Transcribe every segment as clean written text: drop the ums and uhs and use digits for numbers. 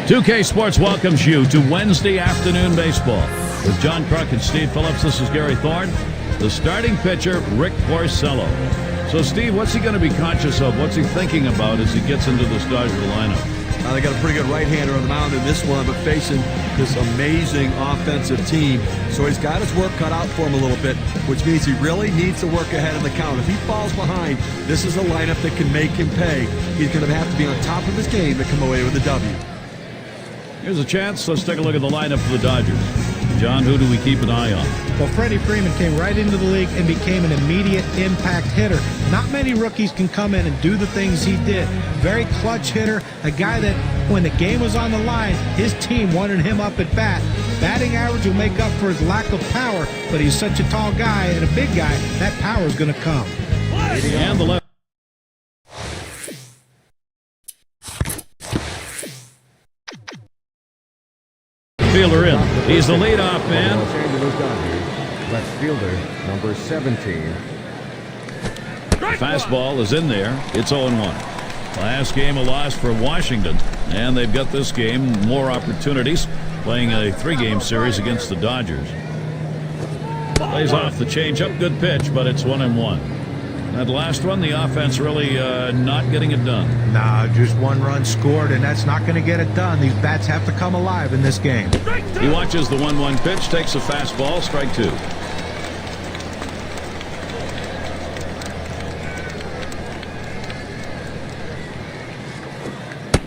2K Sports welcomes you to Wednesday afternoon baseball. With John Kruk and Steve Phillips, this is Gary Thorne. The starting pitcher, Rick Porcello. So, Steve, what's he going to be conscious of? What's he thinking about as he gets into this Dodger lineup? They got a pretty good right-hander on the mound in this one, but facing this amazing offensive team. So he's got his work cut out for him a little bit, which means he really needs to work ahead of the count. If he falls behind, this is a lineup that can make him pay. He's going to have to be on top of his game to come away with a W. Here's a chance. Let's take a look at the lineup for the Dodgers. John, who do we keep an eye on? Well, Freddie Freeman came right into the league and became an immediate impact hitter. Not many rookies can come in and do the things he did. Very clutch hitter, a guy that when the game was on the line, his team wanted him up at bat. Batting average will make up for his lack of power, but he's such a tall guy and a big guy, that power is going to come. And the left. Fielder in. He's the leadoff man. Los Angeles Dodgers, left fielder, number 17. Fastball is in there. It's 0-1. Last game a loss for Washington, and they've got this game more opportunities, playing a 3-game series against the Dodgers. Plays off the changeup. Good pitch, but it's 1-1. That last one, the offense really not getting it done. Nah, just one run scored, and that's not going to get it done. These bats have to come alive in this game. He watches the 1-1 pitch, takes a fastball, strike 2.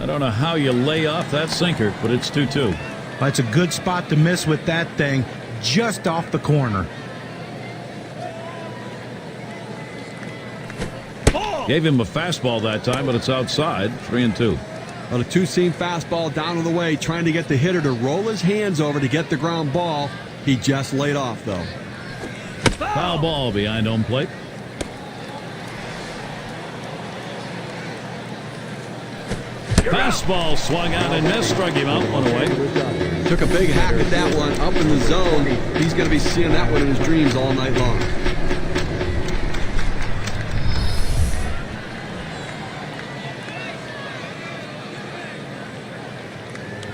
I don't know how you lay off that sinker, but it's 2-2. That's a good spot to miss with that thing, just off the corner. Gave him a fastball that time, but it's outside. 3-2. On a two-seam fastball down to the way, trying to get the hitter to roll his hands over to get the ground ball. He just laid off, though. Foul ball behind home plate. Fastball swung out and missed. Struck him out. One away. Took a big hack at that one up in the zone. He's going to be seeing that one in his dreams all night long.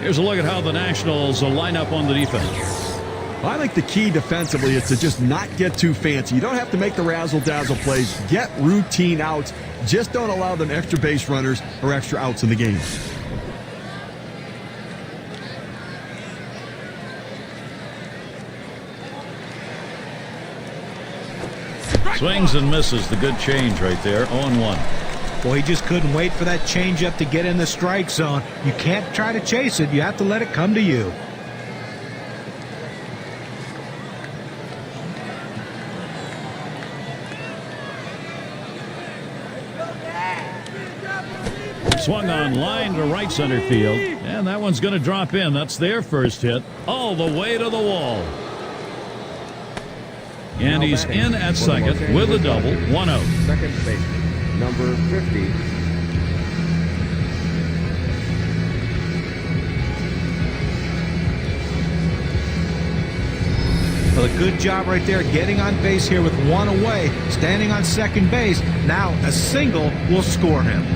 Here's a look at how the Nationals line up on the defense. I think the key defensively is to just not get too fancy. You don't have to make the razzle-dazzle plays. Get routine outs. Just don't allow them extra base runners or extra outs in the game. Swings and misses. The good change right there. 0-1. Well, he just couldn't wait for that changeup to get in the strike zone. You can't try to chase it. You have to let it come to you. Swung on line to right center field. And that one's going to drop in. That's their first hit. All the way to the wall. And he's in at second with a double. 1-0. Second baseman, number 50. Well, a good job right there getting on base here with one away, standing on second base. Now a single will score him.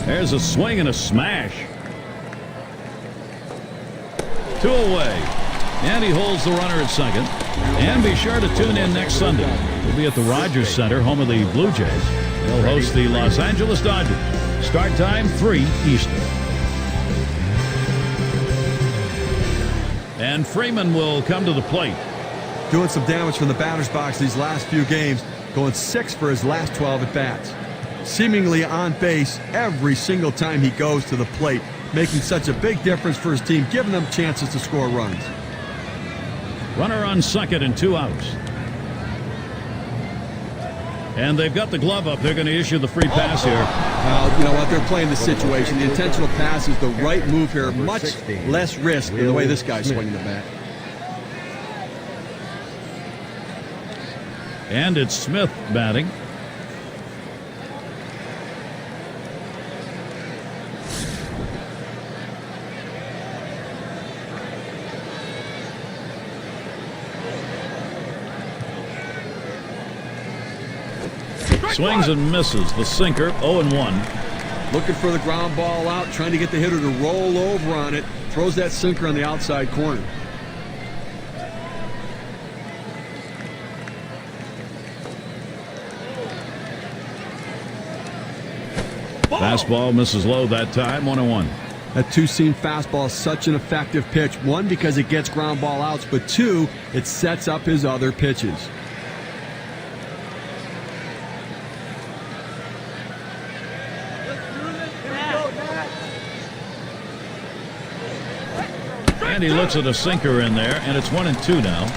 There's a swing and a smash. 2 away. And he holds the runner at second. And be sure to tune in next Sunday. We'll be at the Rogers Center, home of the Blue Jays. They'll host the Los Angeles Dodgers. Start time 3 Eastern. And Freeman will come to the plate. Doing some damage from the batter's box these last few games. Going 6 for his last 12 at-bats. Seemingly on base every single time he goes to the plate, making such a big difference for his team, giving them chances to score runs. Runner on second and 2 outs. And they've got the glove up. They're going to issue the free pass here. Well, you know what? They're playing the situation. The intentional pass is the right move here. Much less risk than the way this guy's swinging the bat. And it's Smith batting. Swings and misses. The sinker, 0-1. Looking for the ground ball out, trying to get the hitter to roll over on it. Throws that sinker on the outside corner. Fastball misses low that time, 1-1. That two-seam fastball is such an effective pitch. One, because it gets ground ball outs, but two, it sets up his other pitches. And he looks at a sinker in there, and it's 1-2 now.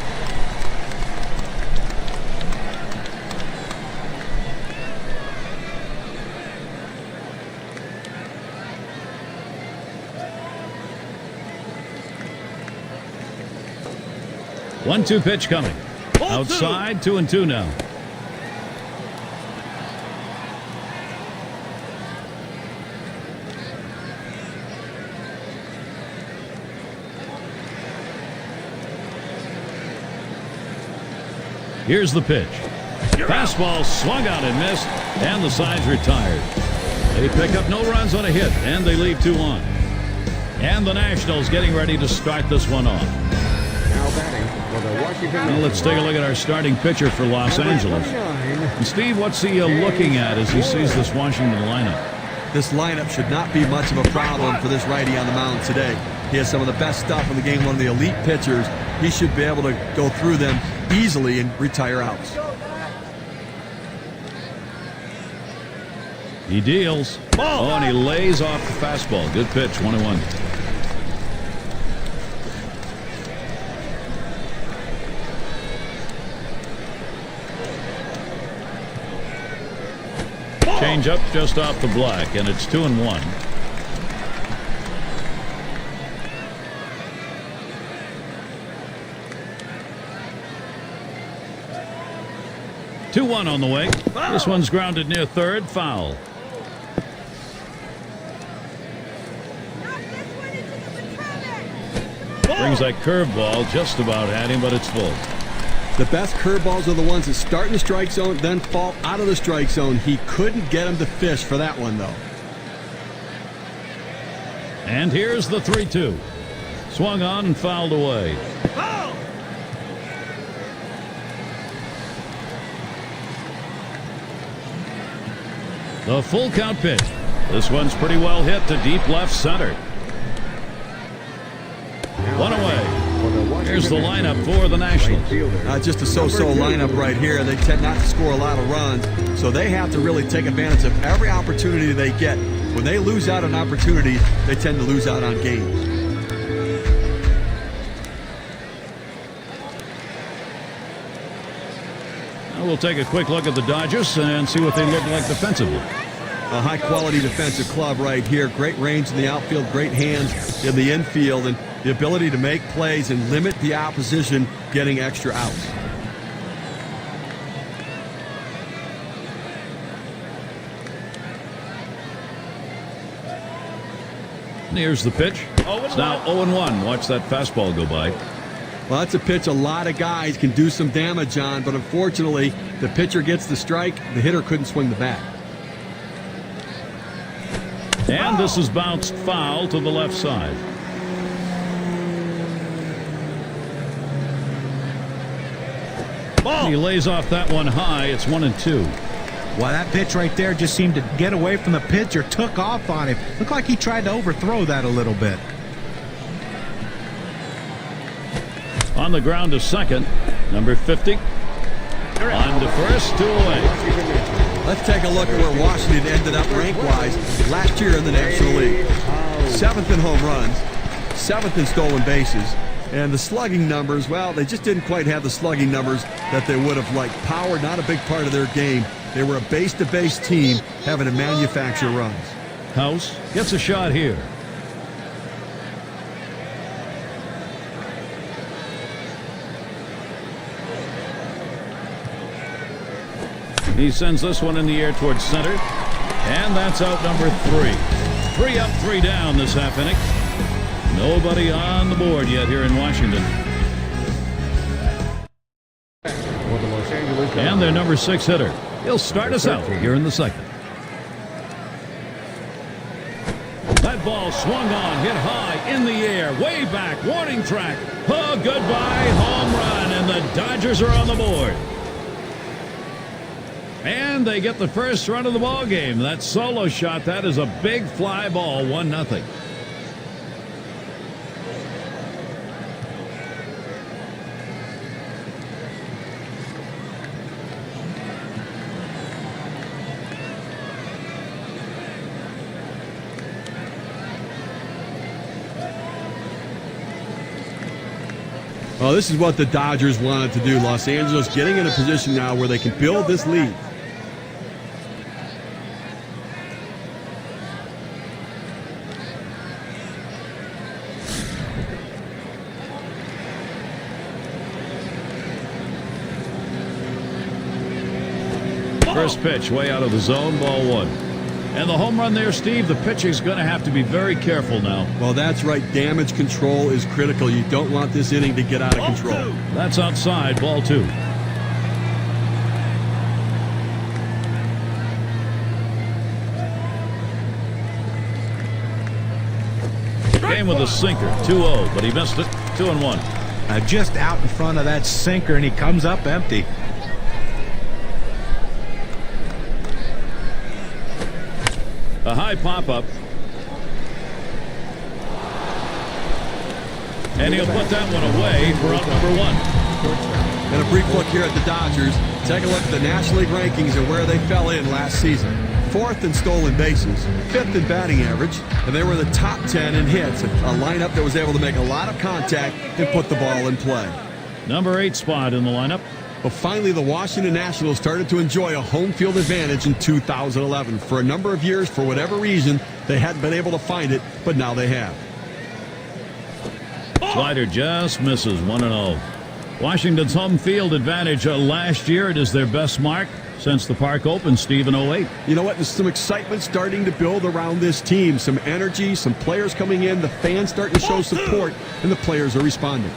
One-two pitch coming. Outside, 2-2 now. Here's the pitch. Fastball swung out and missed, and the side's retired. They pick up no runs on a hit, and they leave 2 on. And the Nationals getting ready to start this one off. Now batting for the Washington. Well, let's take a look at our starting pitcher for Los Angeles. And Steve, what's he looking at as he sees this Washington lineup? This lineup should not be much of a problem for this righty on the mound today. He has some of the best stuff in the game, one of the elite pitchers. He should be able to go through them easily and retire outs. He deals. Oh, and he lays off the fastball. Good pitch, 1-1. Change up just off the black, and it's 2-1. Two-one on the way. This one's grounded near third, foul. Brings that curveball just about at him, but it's full. The best curveballs are the ones that start in the strike zone, then fall out of the strike zone. He couldn't get him to fish for that one, though. And here's the 3-2. Swung on and fouled away. The full count pitch. This one's pretty well hit to deep left center. One away. Here's the lineup for the Nationals. Just a so-so lineup right here. They tend not to score a lot of runs, so they have to really take advantage of every opportunity they get. When they lose out on opportunities, they tend to lose out on games. Now we'll take a quick look at the Dodgers and see what they look like defensively. A high-quality defensive club right here. Great range in the outfield, great hands in the infield, and the ability to make plays and limit the opposition getting extra outs. And here's the pitch. It's now 0-1. Watch that fastball go by. Well, that's a pitch a lot of guys can do some damage on, but unfortunately, the pitcher gets the strike. The hitter couldn't swing the bat. And this is bounced foul to the left side. He lays off that one high. It's 1-2. Well, that pitch right there just seemed to get away from the pitcher, took off on him. Looked like he tried to overthrow that a little bit. On the ground to second, number 50. On to first, 2 away. Let's take a look at where Washington ended up rank-wise last year in the National League. 7th in home runs, 7th in stolen bases, and the slugging numbers, well, they just didn't quite have the slugging numbers that they would have liked. Power, not a big part of their game. They were a base-to-base team having to manufacture runs. House gets a shot here. He sends this one in the air towards center. And that's out number 3. 3 up, 3 down this half inning. Nobody on the board yet here in Washington. For the Los Angeles and their number 6 hitter. He'll start us out here in the second. That ball swung on, hit high, in the air, way back, warning track. Oh, goodbye, home run, and the Dodgers are on the board. And they get the first run of the ball game. That solo shot, that is a big fly ball, 1-0. Well, this is what the Dodgers wanted to do. Los Angeles getting in a position now where they can build this lead. First pitch way out of the zone, ball 1. And the home run there, Steve, the pitching's going to have to be very careful now. Well, that's right. Damage control is critical. You don't want this inning to get out of control. That's outside, ball 2. Game with a sinker, 2-0, but he missed it, 2-1. Just out in front of that sinker, and he comes up empty. A high pop-up. And he'll put that one away for out number 1. And a brief look here at the Dodgers. Take a look at the National League rankings and where they fell in last season. 4th in stolen bases, 5th in batting average, and they were in the top 10 in hits. A lineup that was able to make a lot of contact and put the ball in play. Number 8 spot in the lineup. But finally, the Washington Nationals started to enjoy a home field advantage in 2011. For a number of years, for whatever reason, they hadn't been able to find it, but now they have. Slider just misses, 1-0. Washington's home field advantage last year, it is their best mark since the park opened, Steve, in 08. You know what? There's some excitement starting to build around this team. Some energy, some players coming in, the fans starting to show support, and the players are responding.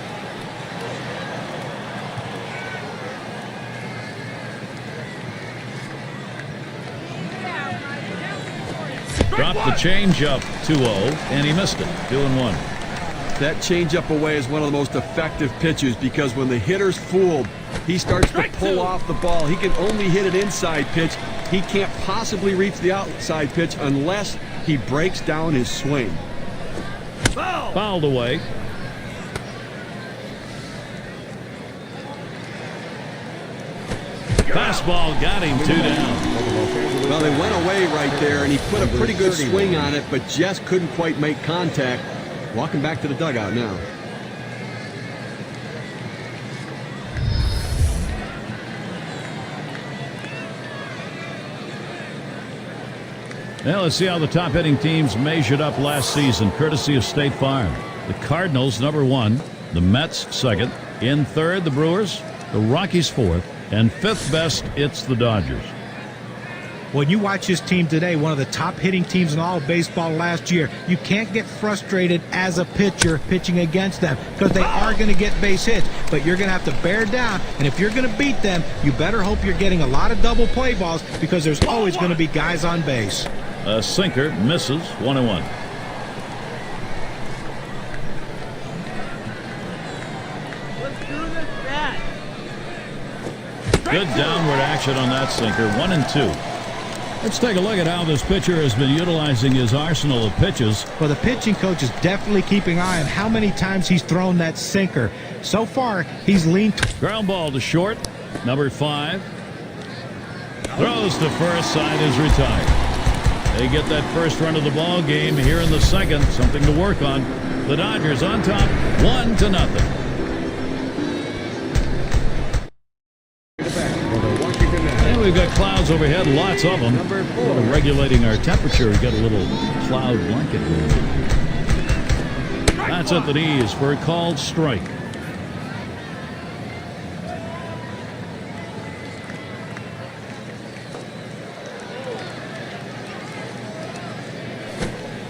Dropped the changeup, 2-0, and he missed it, 2-1. That changeup away is one of the most effective pitches because when the hitter's fooled, he starts to pull off the ball. He can only hit an inside pitch. He can't possibly reach the outside pitch unless he breaks down his swing. Fouled away. Fastball got him, 2 down. Well, they went away right there, and he put a pretty good swing on it, but just couldn't quite make contact. Walking back to the dugout now. Now let's see how the top hitting teams measured up last season, courtesy of State Farm. The Cardinals, number 1. The Mets, 2nd. In 3rd, the Brewers. The Rockies, 4th. And 5th best, it's the Dodgers. When you watch this team today, one of the top hitting teams in all of baseball last year, you can't get frustrated as a pitcher pitching against them because they are going to get base hits, but you're going to have to bear down, and if you're going to beat them, you better hope you're getting a lot of double play balls because there's always going to be guys on base. A sinker misses, 1-1. Good downward action on that sinker, 1-2. Let's take a look at how this pitcher has been utilizing his arsenal of pitches. Well, the pitching coach is definitely keeping an eye on how many times he's thrown that sinker. So far, he's leaned. Ground ball to short, number 5. Throws to first, side is retired. They get that first run of the ball game here in the second, something to work on. The Dodgers on top, 1-0. We've got clouds overhead, lots of them. Regulating our temperature, we've got a little cloud blanket. That's at the knees for a called strike.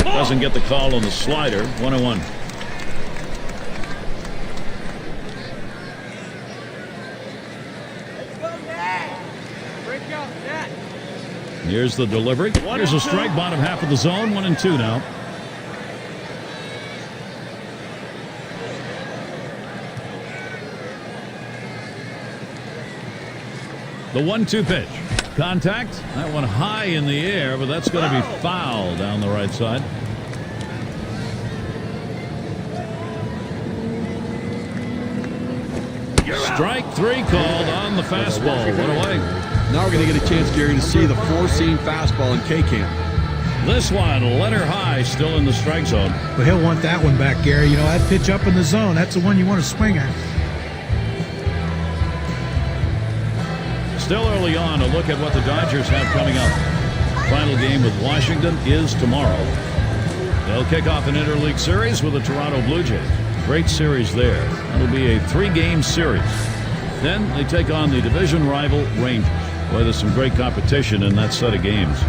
Doesn't get the call on the slider, 1-1. Here's the delivery. Here's a strike, bottom half of the zone. 1-2 now. The 1-2 pitch. Contact. That one high in the air, but that's going to be foul down the right side. Strike 3 called on the fastball. One away. Now we're going to get a chance, Gary, to see the four-seam fastball in K-Camp. This one, letter high, still in the strike zone. But he'll want that one back, Gary. You know, that pitch up in the zone, that's the one you want to swing at. Still early on, a look at what the Dodgers have coming up. Final game with Washington is tomorrow. They'll kick off an interleague series with the Toronto Blue Jays. Great series there. That'll be a 3-game series. Then they take on the division rival Rangers. Boy, there's some great competition in that set of games.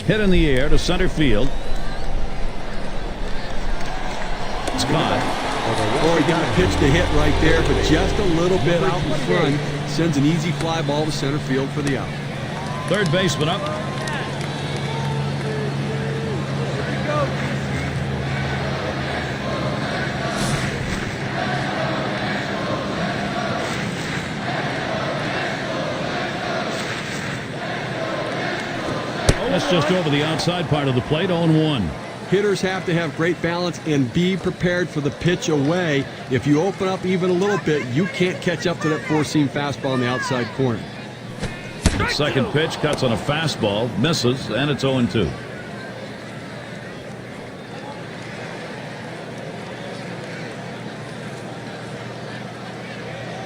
Hit in the air to center field. It's caught. Oh, he got a pitch to hit right there, but just a little bit out in front. Sends an easy fly ball to center field for the out. Third baseman up. That's just over the outside part of the plate. 0-1. Hitters have to have great balance and be prepared for the pitch away. If you open up even a little bit, you can't catch up to that four-seam fastball in the outside corner. The second pitch cuts on a fastball, misses, and it's 0-2.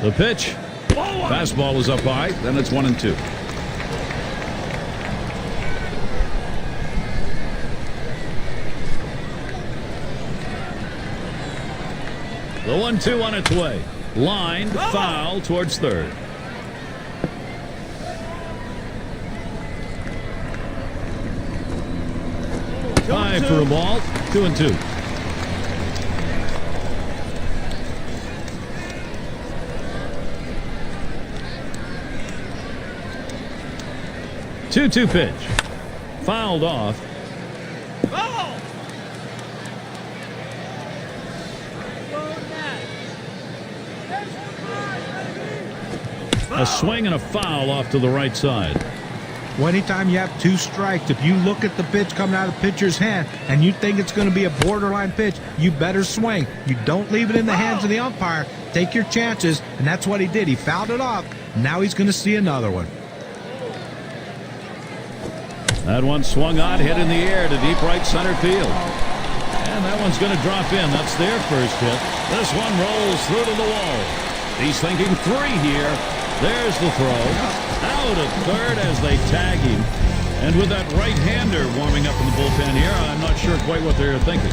The pitch. Fastball is up high, then it's 1-2. The 1-2 on its way. Lined, foul towards third. High for a ball. 2-2. Two-two pitch. Fouled off. A swing and a foul off to the right side. Well, anytime you have 2 strikes, if you look at the pitch coming out of the pitcher's hand and you think it's going to be a borderline pitch, you better swing. You don't leave it in the hands of the umpire. Take your chances, and that's what he did. He fouled it off. Now he's going to see another one. That one swung on, hit in the air to deep right center field. And that one's going to drop in. That's their first hit. This one rolls through to the wall. He's thinking 3 here. There's the throw. Out at third as they tag him. And with that right-hander warming up in the bullpen here, I'm not sure quite what they're thinking.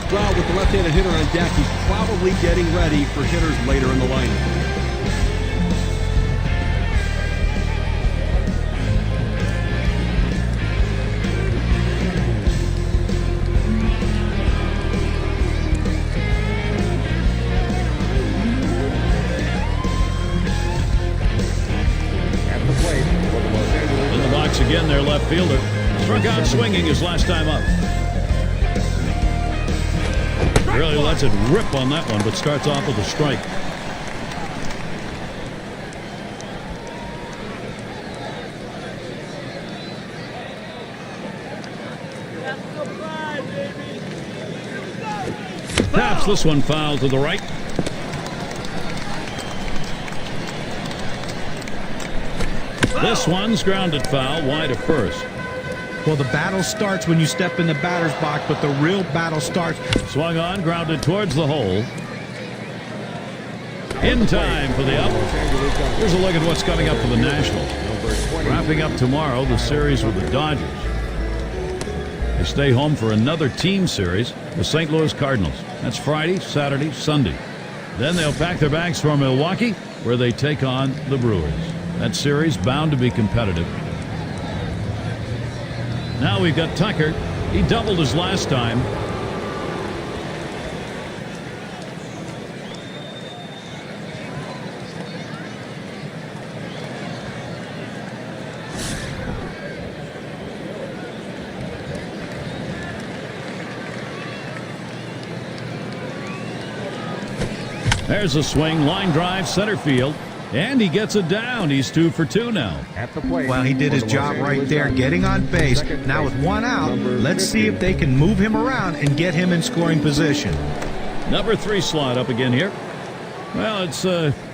Well, with the left-handed hitter on deck, he's probably getting ready for hitters later in the lineup. Again, their left fielder struck out swinging his last time up. Really lets it rip on that one, but starts off with a strike. Taps this one foul to the right. This one's grounded foul wide of first. Well, the battle starts when you step in the batter's box, but the real battle starts. Swung on, grounded towards the hole. In time for the up. Here's a look at what's coming up for the Nationals. Wrapping up tomorrow the series with the Dodgers. They stay home for another team series, the St. Louis Cardinals. That's Friday, Saturday, Sunday. Then they'll pack their bags for Milwaukee, where they take on the Brewers. That series bound to be competitive. Now we've got Tucker. He doubled his last time. There's a swing, line drive, center field, and he gets it down. He's 2 for 2 now. At the plate. Well, he did his job right there, getting on base. Now with one out, let's see if they can move him around and get him in scoring position. Number 3 slot up again here. Well, it's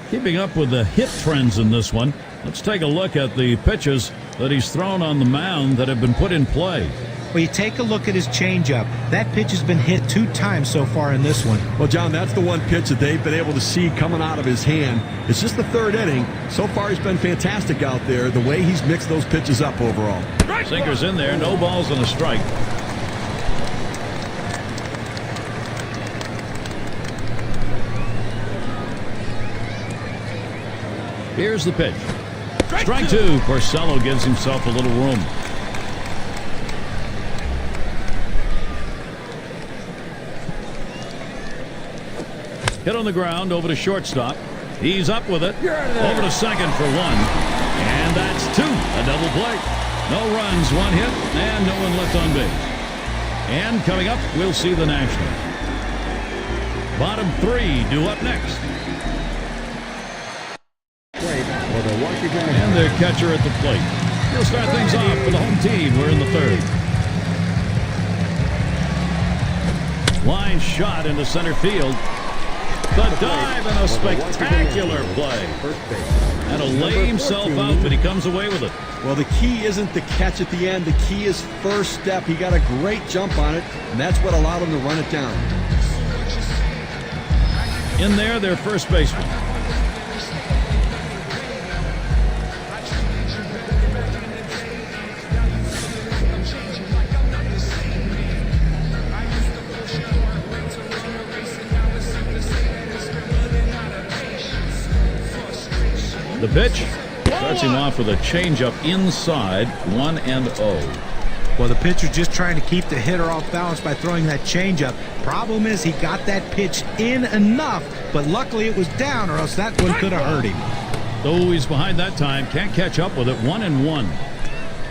keeping up with the hit trends in this one. Let's take a look at the pitches that he's thrown on the mound that have been put in play. Well, you take a look at his changeup. That pitch has been hit 2 times so far in this one. Well, John, that's the one pitch that they've been able to see coming out of his hand. It's just the 3rd inning. So far, he's been fantastic out there, the way he's mixed those pitches up overall. Sinker's in there, no balls and a strike. Here's the pitch. Strike 2. Porcello gives himself a little room. Hit on the ground over to shortstop. He's up with it. Over to second for 1. And that's 2. A double play. No runs, 1 hit, and no one left on base. And coming up, we'll see the Nationals. Bottom 3 due up next. And their catcher at the plate. He'll start things off for the home team. We're in the 3rd. Line shot into center field. The dive and a spectacular play. And to lay himself out, but he comes away with it. Well, the key isn't the catch at the end. The key is first step. He got a great jump on it, and that's what allowed him to run it down. In there, their first baseman. The pitch starts him off with a changeup inside, 1-0. Well, the pitcher's just trying to keep the hitter off balance by throwing that changeup. Problem is he got that pitch in enough, but luckily it was down, or else that one could have hurt him. Though he's behind that time, can't catch up with it, 1-1.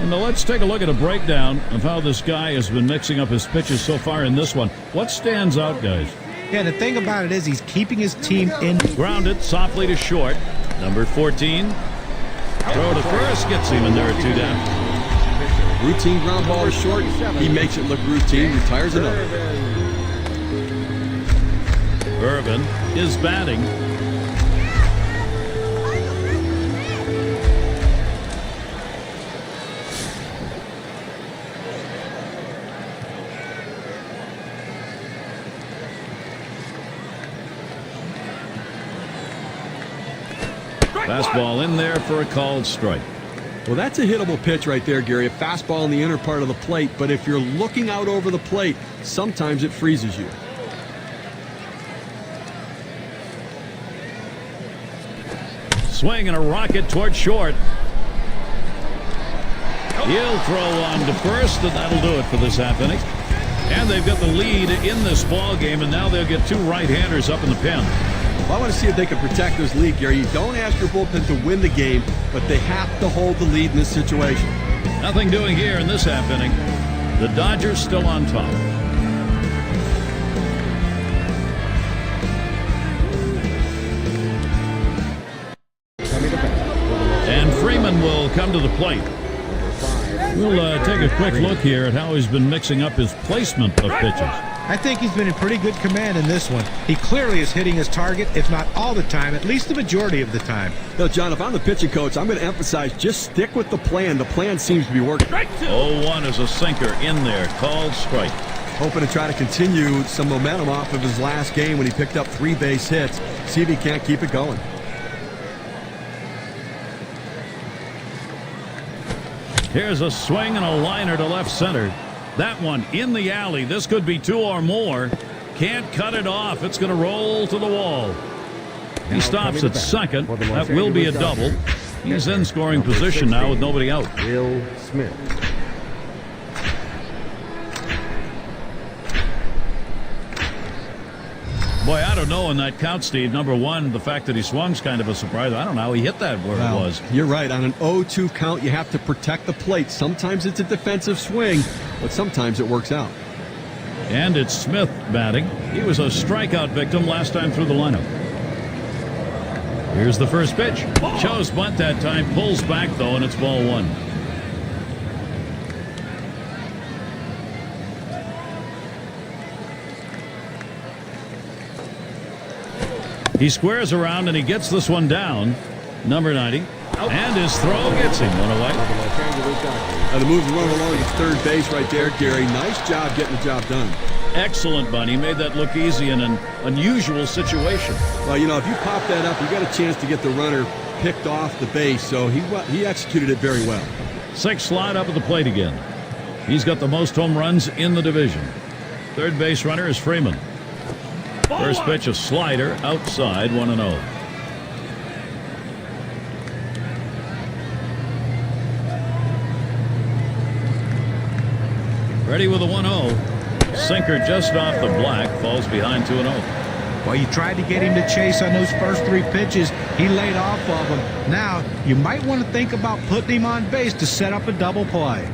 And now let's take a look at a breakdown of how this guy has been mixing up his pitches so far in this one. What stands out, guys? Yeah, the thing about it is he's keeping his team in. Grounded softly to short. Number 14. Throw to first, gets him, and there are 2 down. Routine ground ball is short. He makes it look routine, retires another. Irvin is batting. Fastball in there for a called strike. Well, that's a hittable pitch right there, Gary. A fastball in the inner part of the plate, but if you're looking out over the plate, sometimes it freezes you. Swing and a rocket toward short. He'll throw on to first, and that'll do it for this half inning. And they've got the lead in this ball game, and now they'll get 2 right-handers up in the pen. Well, I want to see if they can protect this lead, Gary. You don't ask your bullpen to win the game, but they have to hold the lead in this situation. Nothing doing here in this half inning. The Dodgers still on top. And Freeman will come to the plate. We'll take a quick look here at how he's been mixing up his placement of pitches. I think he's been in pretty good command in this one. He clearly is hitting his target, if not all the time, at least the majority of the time. No, John, if I'm the pitching coach, I'm going to emphasize just stick with the plan. The plan seems to be working. 0-1 is a sinker in there, called strike. Hoping to try to continue some momentum off of his last game when he picked up 3 base hits. See if he can't keep it going. Here's a swing and a liner to left center. That one in the alley. This could be 2 or more. Can't cut it off. It's going to roll to the wall. He stops at second. That will be a double. He's in scoring position now with nobody out. Will Smith. Boy, I don't know in that count, Steve. Number 1, the fact that he swung's kind of a surprise. I don't know how he hit that where it was. You're right. On an 0-2 count, you have to protect the plate. Sometimes it's a defensive swing, but sometimes it works out. And it's Smith batting. He was a strikeout victim last time through the lineup. Here's the first pitch. Shows bunt that time. Pulls back, though, and it's ball one. He squares around, and he gets this one down. Number 90. And his throw gets him one away. The move to run along at third base right there, Gary. Nice job getting the job done. Excellent, Bunny. He made that look easy in an unusual situation. Well, you know, if you pop that up, you got a chance to get the runner picked off the base, so he executed it very well. 6 slot up at the plate again. He's got the most home runs in the division. Third base runner is Freeman. First pitch, a slider outside, 1-0. Ready with a 1-0. Sinker just off the black, falls behind 2-0. Well, you tried to get him to chase on those first 3 pitches. He laid off of them. Now, you might want to think about putting him on base to set up a double play.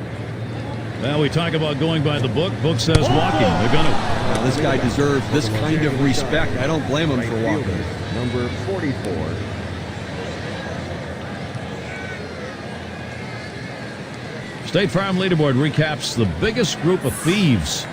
Well, we talk about going by the book. Book says walking. They're going to. Well, this guy deserves this kind of respect. I don't blame him for walking. Number 44. State Farm leaderboard recaps the biggest group of thieves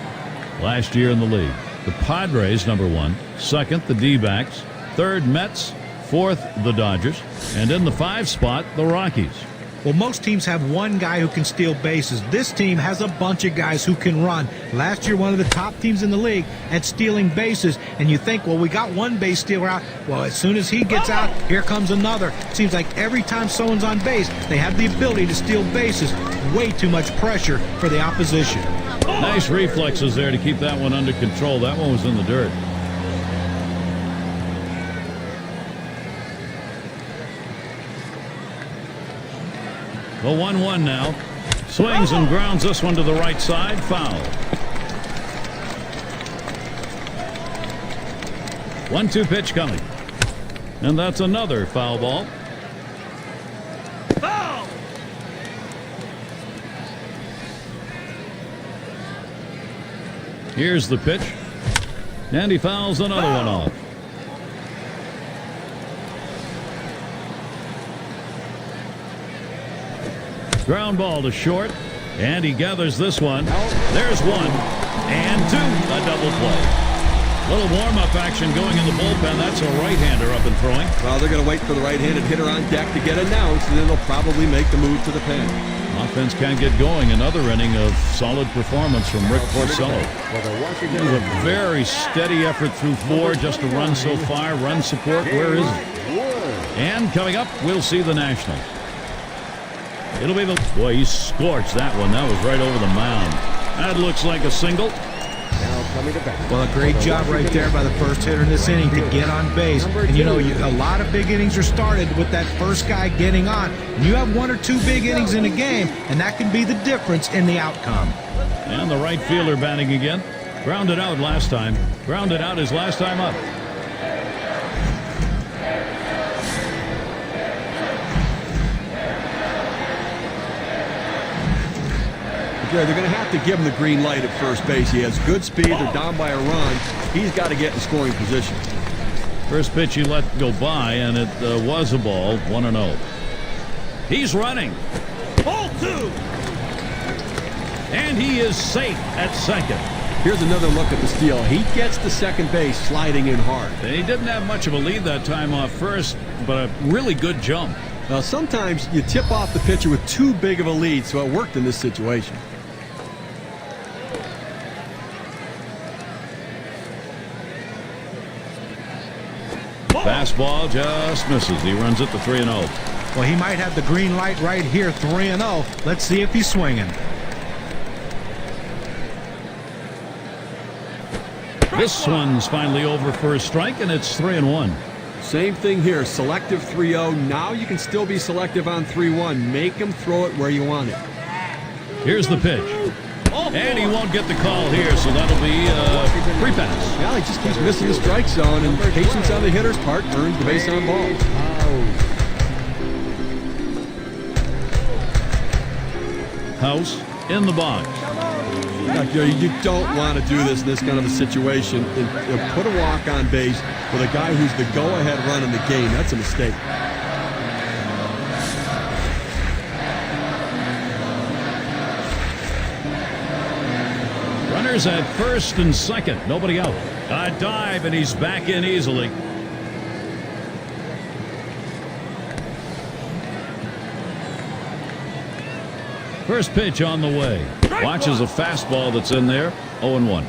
last year in the league. The Padres, number 1. Second, the D-backs. Third, Mets. Fourth, the Dodgers. And in the 5 spot, the Rockies. Well, most teams have one guy who can steal bases. This team has a bunch of guys who can run. Last year, one of the top teams in the league at stealing bases. And you think, well, we got one base stealer out. Well, as soon as he gets out, here comes another. Seems like every time someone's on base, they have the ability to steal bases. Way too much pressure for the opposition. Nice reflexes there to keep that one under control. That one was in the dirt. The 1-1 now. Swings and grounds this one to the right side. Foul. 1-2 pitch coming. And that's another foul ball. Foul! Here's the pitch. And he fouls another one off. Ground ball to short, and he gathers this one. There's 1 and 2, a double play. Little warm-up action going in the bullpen. That's a right-hander up and throwing. Well, they're going to wait for the right-handed hitter on deck to get announced, and then they'll probably make the move to the pen. Offense can't get going. Another inning of solid performance from Rick Porcello. It was a very steady effort through 4 just to run so far. Run support, where is it? And coming up, we'll see the Nationals. It'll be the... Boy, he scorched that one. That was right over the mound. That looks like a single. Well, a great job right there by the first hitter in this inning to get on base. And, you know, a lot of big innings are started with that first guy getting on. You have 1 or 2 big innings in a game, and that can be the difference in the outcome. And the right fielder batting again. Grounded out last time. Grounded out his last time up. They're going to have to give him the green light at first base. He has good speed. They're down by a run. He's got to get in scoring position. First pitch he let go by, and it was a ball, 1-0. He's running. Ball 2. And he is safe at second. Here's another look at the steal. He gets to second base, sliding in hard. And he didn't have much of a lead that time off first, but a really good jump. Now, sometimes you tip off the pitcher with too big of a lead, so it worked in this situation. Fastball just misses. He runs it to 3-0. Well, he might have the green light right here, 3-0. Let's see if he's swinging. This one's finally over for a strike, and it's 3-1. Same thing here. Selective 3-0. Now you can still be selective on 3-1. Make him throw it where you want it. Here's the pitch. And he won't get the call here, so that'll be a free pass. Well, he just keeps missing the strike zone, and patience on the hitter's part earns the base on ball. House in the box. You don't want to do this in this kind of a situation. Put a walk on base with a guy who's the go-ahead run in the game. That's a mistake. Runners at first and second. Nobody out. A dive, and he's back in easily. First pitch on the way. Watches a fastball that's in there. 0-1.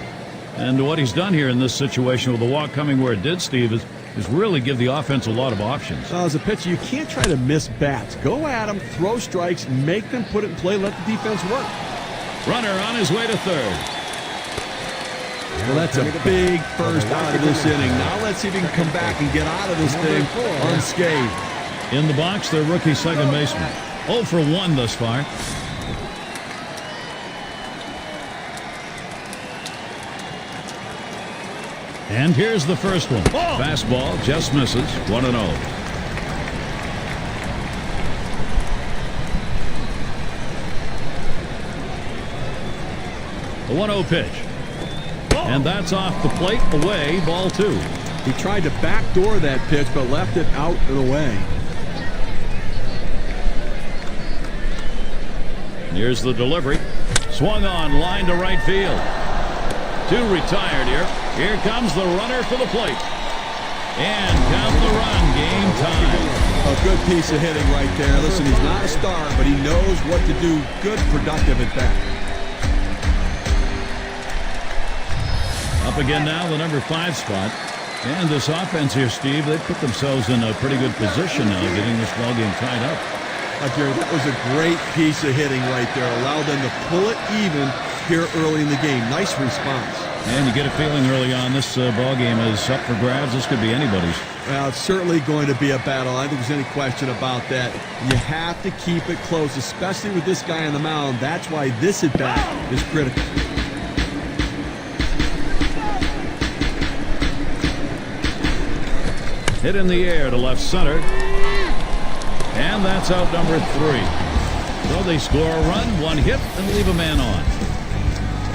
And what he's done here in this situation with the walk coming where it did, Steve, is really give the offense a lot of options. As a pitcher, you can't try to miss bats. Go at them, throw strikes, make them put it in play, let the defense work. Runner on his way to third. Well, that's a big first out of this inning. Now let's see if he can come back and get out of this thing unscathed. In the box, their rookie second baseman. 0 for 1 thus far. And here's the first one. Fastball just misses. 1-0. The 1-0 pitch. And that's off the plate, away, ball 2. He tried to backdoor that pitch, but left it out and away. Here's the delivery. Swung on, line to right field. 2 retired here. Here comes the runner for the plate. And count the run, game time. A good piece of hitting right there. Listen, he's not a star, but he knows what to do. Good, productive at bat. Up again now, the number 5 spot. And this offense here, Steve, they put themselves in a pretty good position now, getting this ballgame tied up. Jerry, that was a great piece of hitting right there. Allowed them to pull it even here early in the game. Nice response. And you get a feeling early on this ballgame is up for grabs. This could be anybody's. Well, it's certainly going to be a battle. I don't think there's any question about that. You have to keep it close, especially with this guy on the mound. That's why this at-bat is critical. Hit in the air to left center. And that's out number 3. So they score a run, 1 hit, and leave a man on.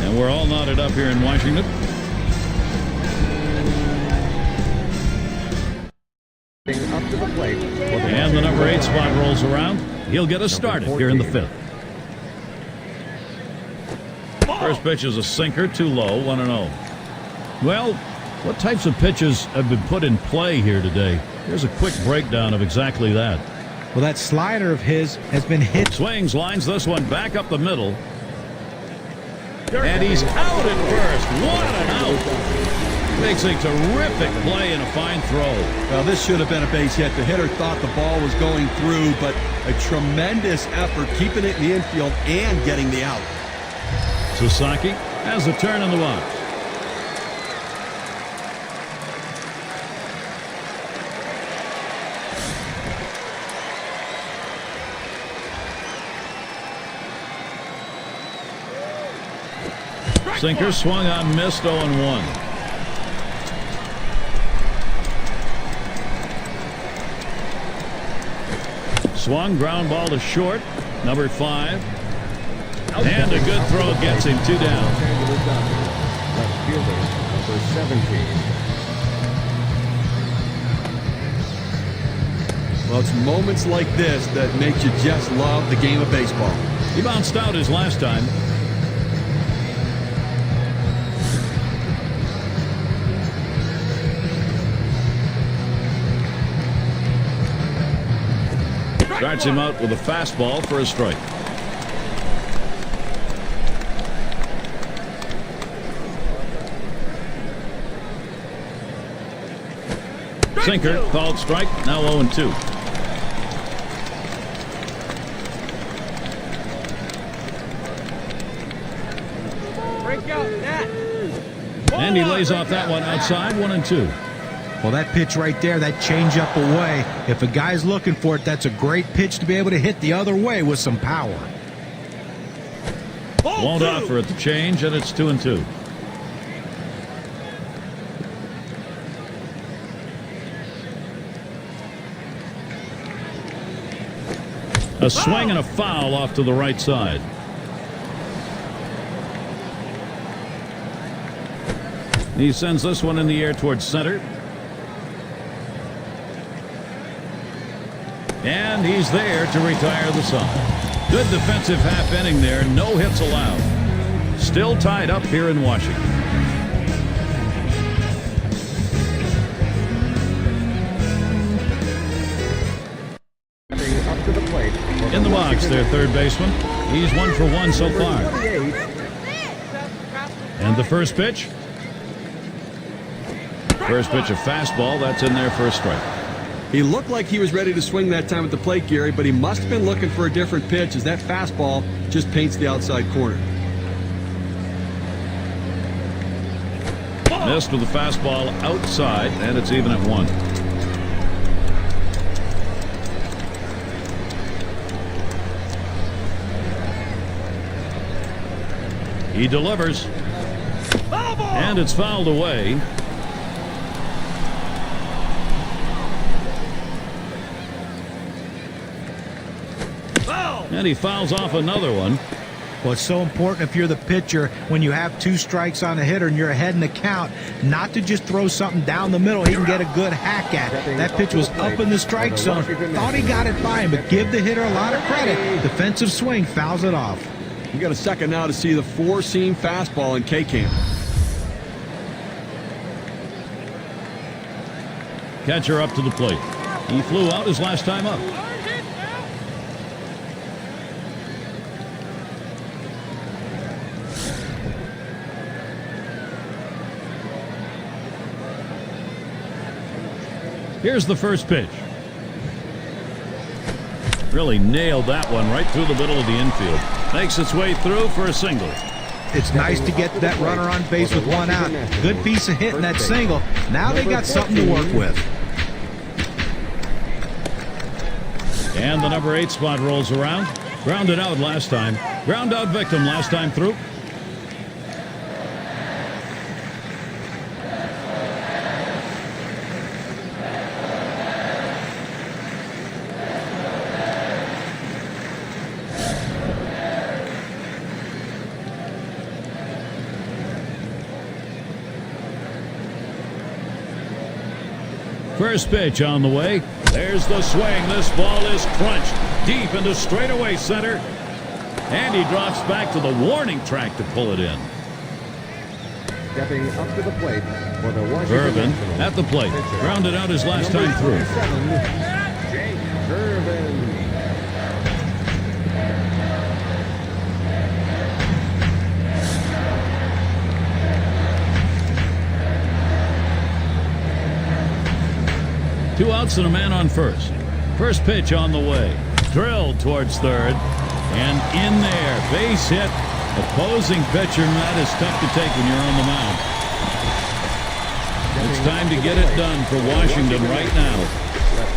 And we're all knotted up here in Washington. Up to the plate. And the number 8 spot rolls around. He'll get us started here in the 5th. First pitch is a sinker, too low, 1-0. Well, what types of pitches have been put in play here today? Here's a quick breakdown of exactly that. Well, that slider of his has been hit. Swings, lines this one back up the middle. And he's out at first. What an out. Makes a terrific play and a fine throw. Well, this should have been a base hit. The hitter thought the ball was going through, but a tremendous effort keeping it in the infield and getting the out. Sasaki has a turn in the box. Sinker swung on, missed, 0-1. Swung, ground ball to short, number 5. And a good throw gets him 2 down. Left fielder, number 17. Well, it's moments like this that make you just love the game of baseball. He bounced out his last time. Starts him out with a fastball for a strike. Sinker, called strike, now 0-2. And he lays off that one outside, 1-2. Well, that pitch right there, that changeup away, if a guy's looking for it, that's a great pitch to be able to hit the other way with some power. Won't offer at the change, and it's 2-2. A swing and a foul off to the right side. He sends this one in the air towards center. And he's there to retire the side. Good defensive half inning there. No hits allowed. Still tied up here in Washington. Up to the plate. In the box, their third baseman. He's 1 for 1 so far. And the first pitch. First pitch, a fastball. That's in there for a strike. He looked like he was ready to swing that time at the plate, Gary, but he must have been looking for a different pitch as that fastball just paints the outside corner. Missed with the fastball outside, and it's even at 1. He delivers. And it's fouled away. And he fouls off another one. Well, it's so important if you're the pitcher when you have 2 strikes on a hitter and you're ahead in the count, not to just throw something down the middle he can get a good hack at. That pitch was up in the strike zone. Thought he got it by him, but give the hitter a lot of credit. Defensive swing fouls it off. You got a second now to see the 4-seam fastball in K-Camp. Catcher up to the plate. He flew out his last time up. Here's the first pitch. Really nailed that one right through the middle of the infield. Makes its way through for a single. It's nice to get that runner on base with 1 out. Good piece of hitting that single. Now they got something to work with. And the number 8 spot rolls around. Grounded out last time. Ground out victim last time through. First pitch on the way. There's the swing. This ball is crunched deep into straightaway center. And he drops back to the warning track to pull it in. Stepping up to the plate for the Washington Irvin Nationals. at the plate. Grounded out his last time through. Jake Irvin. Two outs and a man on first. First pitch on the way. Drilled towards third. And in there. Base hit. Opposing pitcher. That is tough to take when you're on the mound. It's time to get it done for Washington right now.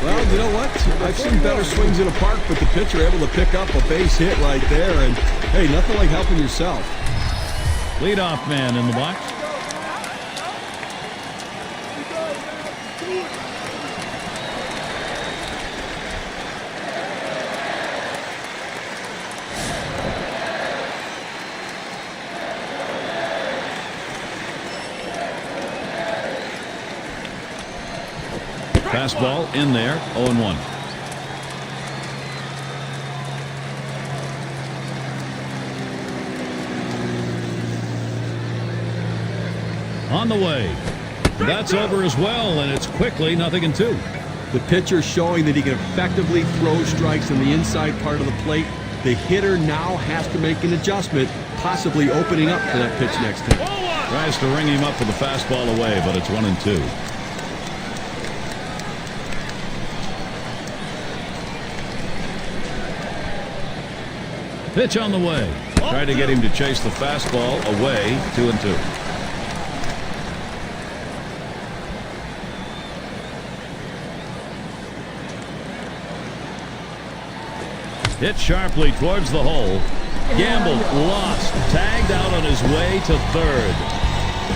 Well, you know what? I've seen better swings in a park, but the pitcher able to pick up a base hit right there. And, hey, nothing like helping yourself. Leadoff man in the box. Fastball in there, 0-1. On the way. That's over as well, and it's quickly 0-2. The pitcher showing that he can effectively throw strikes in the inside part of the plate. The hitter now has to make an adjustment, possibly opening up for that pitch next time. Tries to ring him up for the fastball away, but it's 1-2. Pitch on the way. Tried to get him to chase the fastball away. 2-2. Hit sharply towards the hole. Gambled, lost, tagged out on his way to third.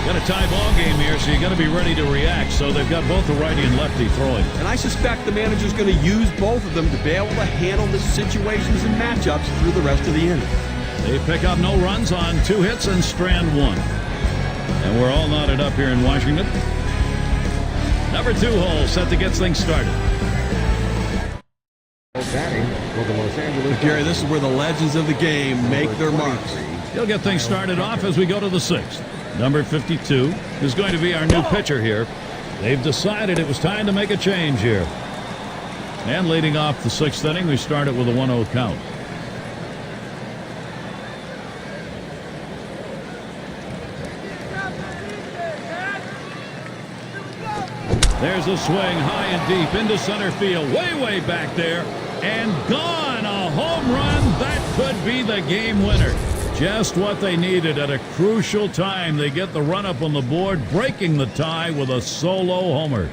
Got a tie ball game here, so you got to be ready to react. So they've got both the righty and lefty throwing. And I suspect the manager's going to use both of them to be able to handle the situations and matchups through the rest of the inning. They pick up no runs on 2 hits and strand 1. And we're all knotted up here in Washington. Number 2 hole set to get things started. Batting for the Los Angeles Gary, this is where the legends of the game make their marks. He'll get things started off as we go to the 6th. Number 52 is going to be our new pitcher here. They've decided it was time to make a change here. And leading off the 6th inning, we started with a 1-0 count. There's a swing high and deep into center field, way back there, and gone. A home run. That could be the game winner. Just what they needed at a crucial time. They get the run up on the board, breaking the tie with a solo homer.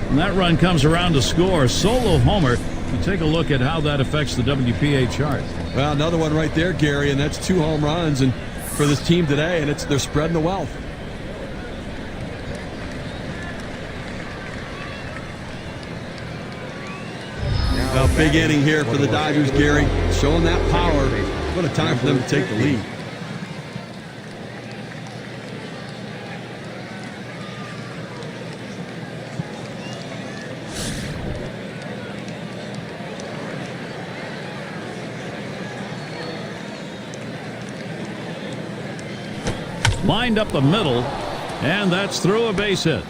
And that run comes around to score. Solo homer. You take a look at how that affects the WPA chart. Well, another one right there, Gary, and that's 2 home runs and for this team today, and they're spreading the wealth. Now, big inning here for the Dodgers, Gary, showing that power. What a time for them to take the lead. Lined up the middle, and that's through a base hit.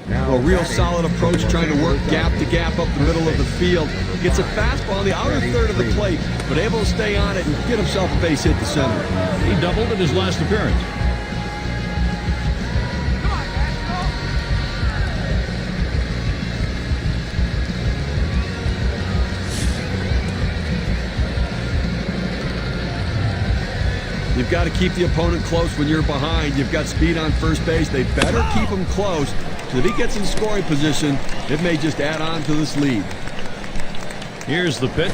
A real solid approach, trying to work gap to gap up the middle of the field. Gets a fastball on the outer third of the plate, but able to stay on it and get himself a base hit to center. He doubled at his last appearance. You've got to keep the opponent close when you're behind. You've got speed on first base. They better keep him close. So if he gets in scoring position, it may just add on to this lead. Here's the pitch.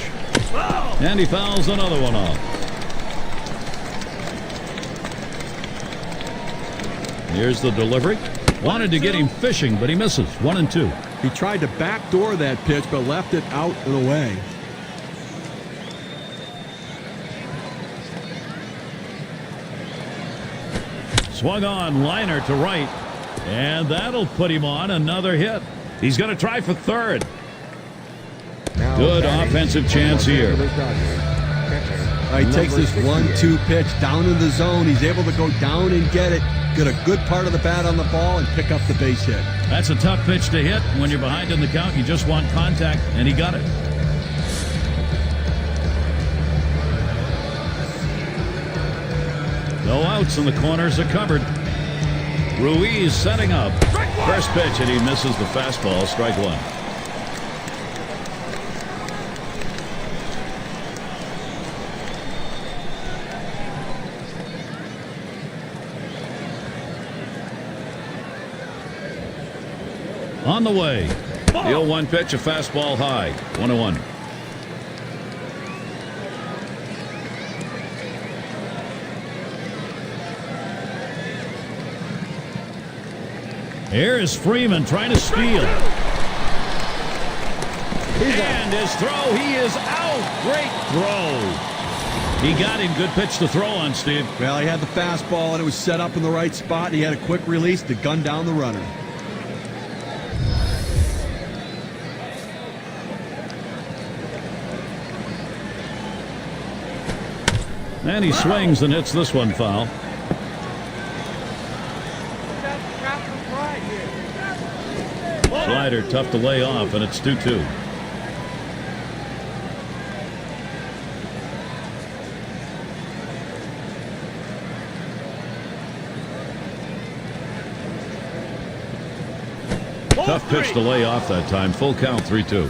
And he fouls another one off. Here's the delivery. Wanted to get him fishing, but he misses. 1-2. He tried to backdoor that pitch, but left it out and away. Swung on, liner to right, and that'll put him on another hit. He's going to try for third. Good offensive chance here. He takes this 1-2 pitch down in the zone. He's able to go down and get it, get a good part of the bat on the ball, and pick up the base hit. That's a tough pitch to hit. When you're behind in the count, you just want contact, and he got it. No outs, and the corners are covered. Ruiz setting up. First pitch, and he misses the fastball. Strike 1. On the way. The 0-1 pitch, a fastball high. 1-1. Here is Freeman trying to steal. And his throw, he is out. Great throw. He got him. Good pitch to throw on, Steve. Well, he had the fastball, and it was set up in the right spot. He had a quick release to gun down the runner. And he swings and hits this one foul. Slider tough to lay off, and it's 2-2. Tough pitch to lay off that time. Full count, 3-2.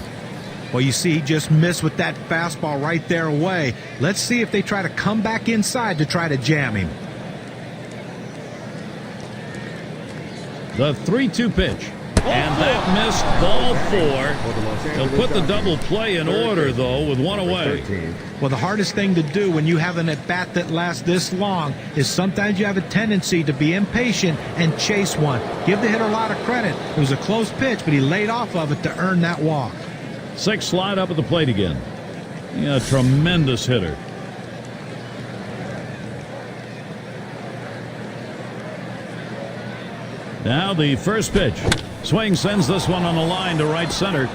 Well, you see, he just missed with that fastball right there away. Let's see if they try to come back inside to try to jam him. The 3-2 pitch. And that missed ball 4. They'll put the double play in order, though, with one away. Well, the hardest thing to do when you have an at-bat that lasts this long is sometimes you have a tendency to be impatient and chase one. Give the hitter a lot of credit. It was a close pitch, but he laid off of it to earn that walk. 6 slide up at the plate again. Yeah, tremendous hitter. Now the first pitch. Swing sends this one on the line to right center.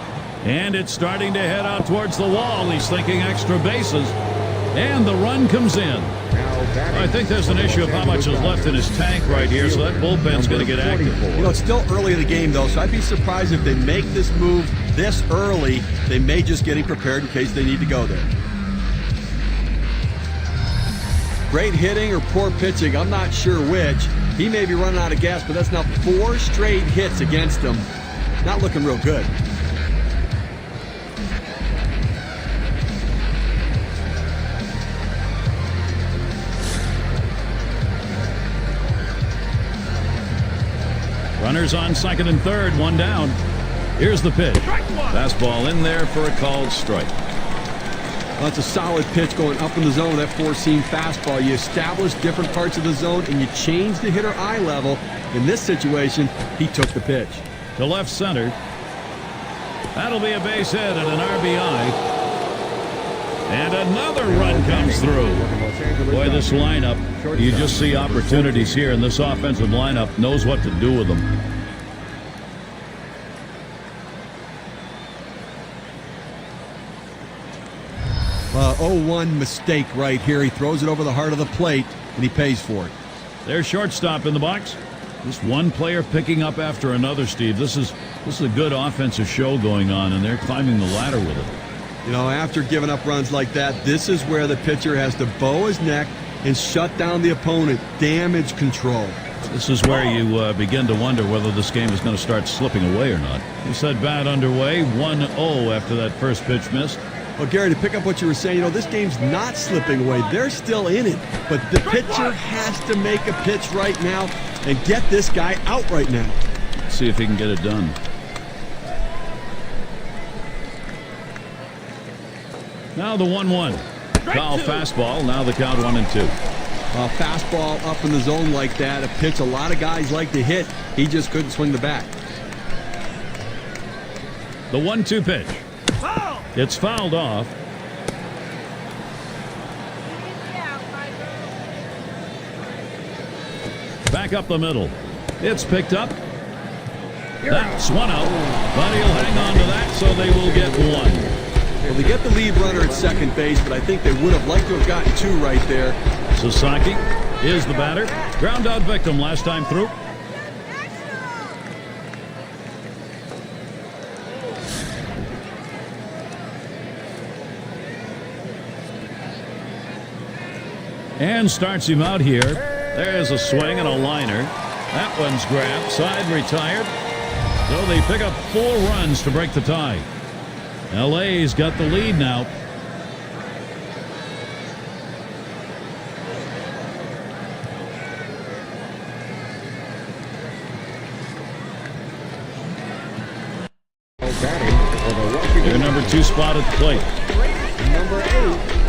And it's starting to head out towards the wall. He's thinking extra bases. And the run comes in. I think there's an issue of how much is left in his tank right here, so that bullpen's going to get active. You know, it's still early in the game, though, so I'd be surprised if they make this move this early. They may just get him prepared in case they need to go there. Great hitting or poor pitching, I'm not sure which. He may be running out of gas, but that's now 4 straight hits against him. Not looking real good. Runners on second and third, 1 down. Here's the pitch. Fastball in there for a called strike. Well, that's a solid pitch going up in the zone, that 4-seam fastball. You establish different parts of the zone and you change the hitter eye level. In this situation, he took the pitch. To left center. That'll be a base hit and an RBI. And another run comes through. Boy, this lineup, you just see opportunities here, and this offensive lineup knows what to do with them. Well, 0-1 mistake right here. He throws it over the heart of the plate, and he pays for it. There's shortstop in the box. Just one player picking up after another, Steve. This is a good offensive show going on, and they're climbing the ladder with it. You know, after giving up runs like that, this is where the pitcher has to bow his neck and shut down the opponent. Damage control. This is where you begin to wonder whether this game is going to start slipping away or not. You said bat underway, 1-0 after that first pitch missed. Well, Gary, to pick up what you were saying, you know, this game's not slipping away. They're still in it. But the pitcher has to make a pitch right now and get this guy out right now. Let's see if he can get it done. Now the 1-1. Foul fastball. Now the count 1-2. Fastball up in the zone like that, a pitch a lot of guys like to hit. He just couldn't swing the bat. The 1-2 pitch. It's fouled off. Back up the middle. It's picked up. That's one out. But he'll hang on to that, so they will get 1. Well, they get the lead runner at second base, but I think they would have liked to have gotten 2 right there. Sasaki is the batter. Ground out victim last time through. And starts him out here. There's a swing and a liner. That one's grabbed. Side retired. So they pick up 4 runs to break the tie. LA's got the lead now. Their number 2 spot at the plate. Number 8.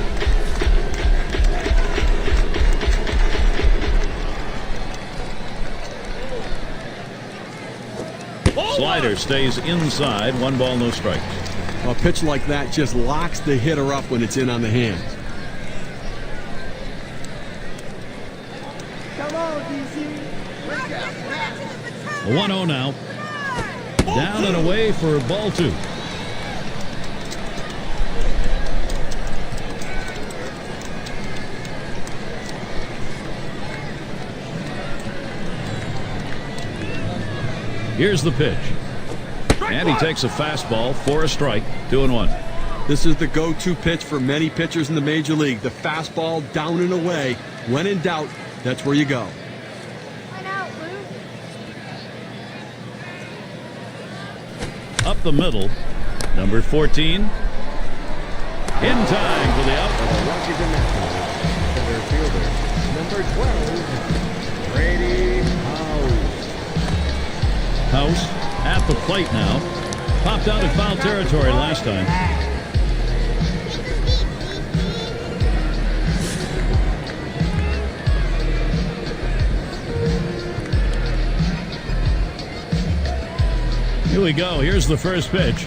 Slider stays inside. 1 ball, no strikes. A pitch like that just locks the hitter up when it's in on the hands. Come on, DC. A 1-0 now. Down and away for ball 2. Here's the pitch. And he takes a fastball for a strike. 2-1. This is the go-to pitch for many pitchers in the major league. The fastball down and away. When in doubt, that's where you go. Up the middle. Number 14. In time for the out. Center fielder, number 12, Brady House. House at the plate now. Popped out in foul territory last time. Here we go. Here's the first pitch.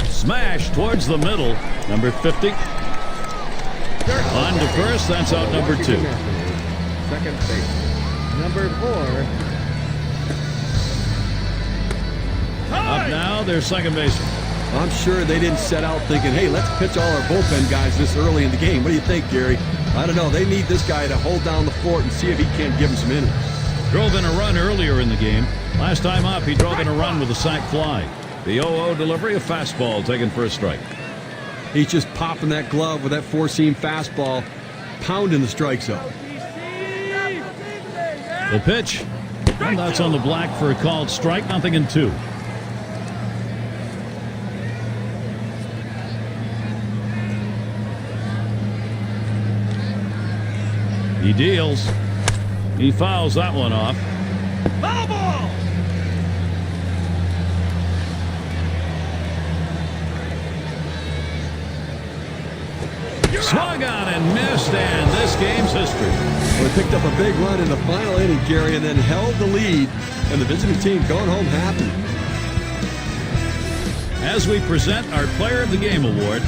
Smash towards the middle. Number 50. On to first. That's out number 2. Second base. Number 4. Up now, their second baseman. I'm sure they didn't set out thinking, hey, let's pitch all our bullpen guys this early in the game. What do you think, Gary? I don't know. They need this guy to hold down the fort and see if he can't give him some innings. Drove in a run earlier in the game. Last time up, he drove in a run with a sac fly. The 0-0 delivery, a fastball taken for a strike. He's just popping that glove with that four-seam fastball, pounding the strike zone. The pitch, and that's on the black for a called strike, 0-2. He deals. He fouls that one off. Foul ball! Swung on and missed, and this game's history. Well, they picked up a big run in the final inning, Gary, and then held the lead, and the visiting team going home happy. As we present our Player of the Game award.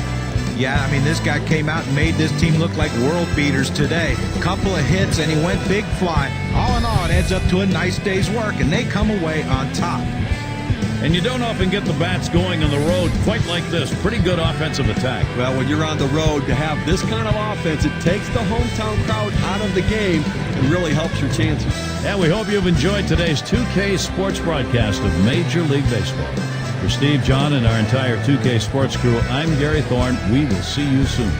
Yeah, I mean, this guy came out and made this team look like world beaters today. Couple of hits, and he went big fly. All in all, it adds up to a nice day's work, and they come away on top. And you don't often get the bats going on the road quite like this. Pretty good offensive attack. Well, when you're on the road, to have this kind of offense, it takes the hometown crowd out of the game and really helps your chances. And we hope you've enjoyed today's 2K Sports broadcast of Major League Baseball. For Steve, John, and our entire 2K Sports crew, I'm Gary Thorne. We will see you soon.